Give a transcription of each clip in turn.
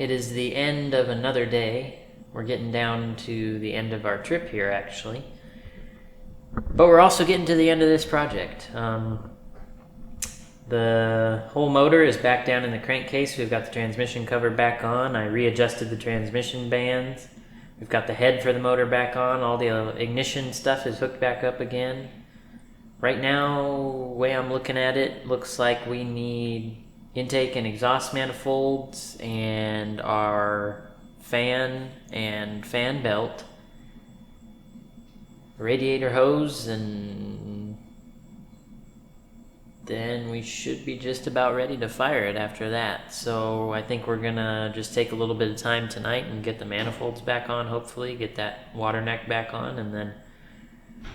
it is the end of another day. We're getting down to the end of our trip here, actually. But we're also getting to the end of this project. The whole motor is back down in the crankcase. We've got the transmission cover back on. I readjusted the transmission bands. We've got the head for the motor back on. All the ignition stuff is hooked back up again. Right now, the way I'm looking at it, looks like we need intake and exhaust manifolds and our fan and fan belt, radiator hose, and then we should be just about ready to fire it after that. So I think we're gonna just take a little bit of time tonight and get the manifolds back on, hopefully get that water neck back on, and then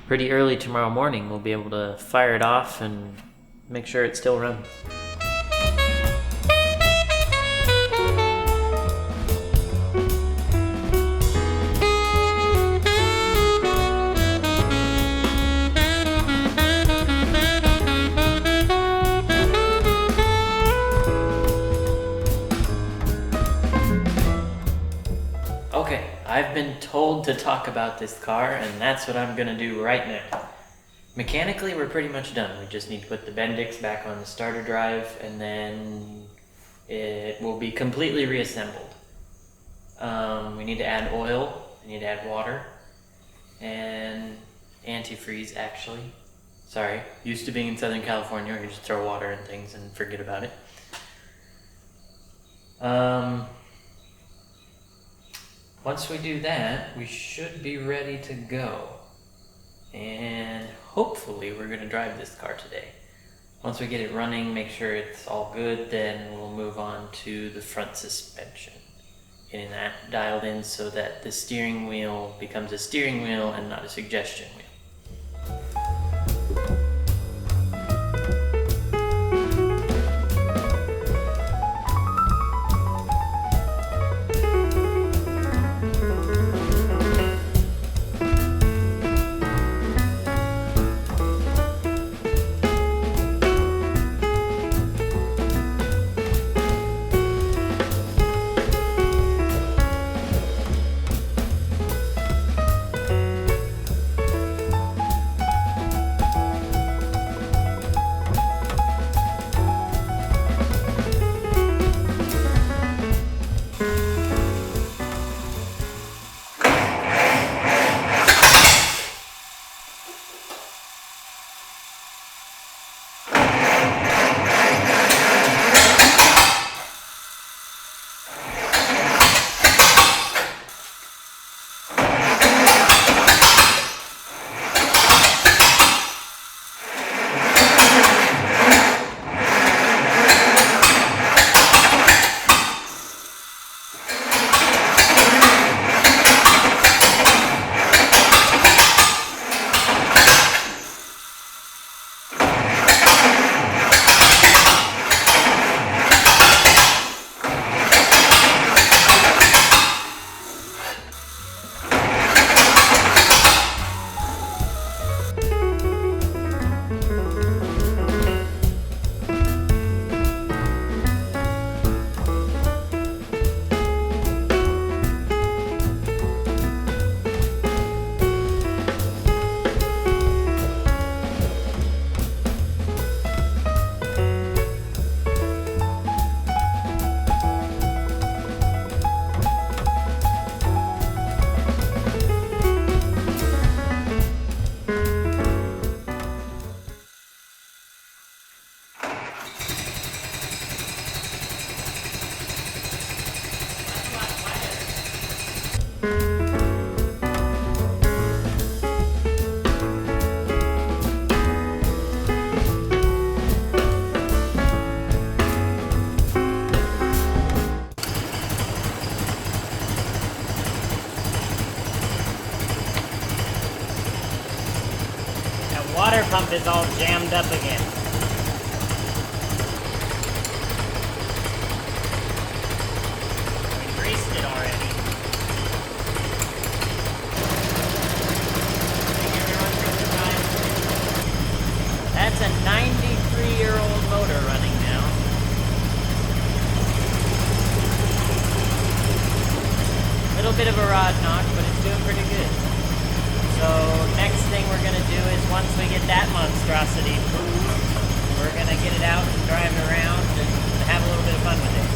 pretty early tomorrow morning we'll be able to fire it off and make sure it still runs. Okay, I've been told to talk about this car, and that's what I'm gonna do right now. Mechanically, we're pretty much done. We just need to put the Bendix back on the starter drive, and then it will be completely reassembled. We need to add oil, we need to add water, and antifreeze, actually. Sorry, used to being in Southern California where you just throw water in things and forget about it. Once we do that, we should be ready to go. And hopefully we're gonna drive this car today. Once we get it running, make sure it's all good, then we'll move on to the front suspension. Getting that dialed in so that the steering wheel becomes a steering wheel and not a suggestion wheel. Water pump is all jammed up again. We greased it already. That's a 93-year-old motor running now. little bit of a rod knock, but it's doing pretty good. So next thing we're gonna do is once we get that monstrosity moved, we're gonna get it out and drive it around and have a little bit of fun with it.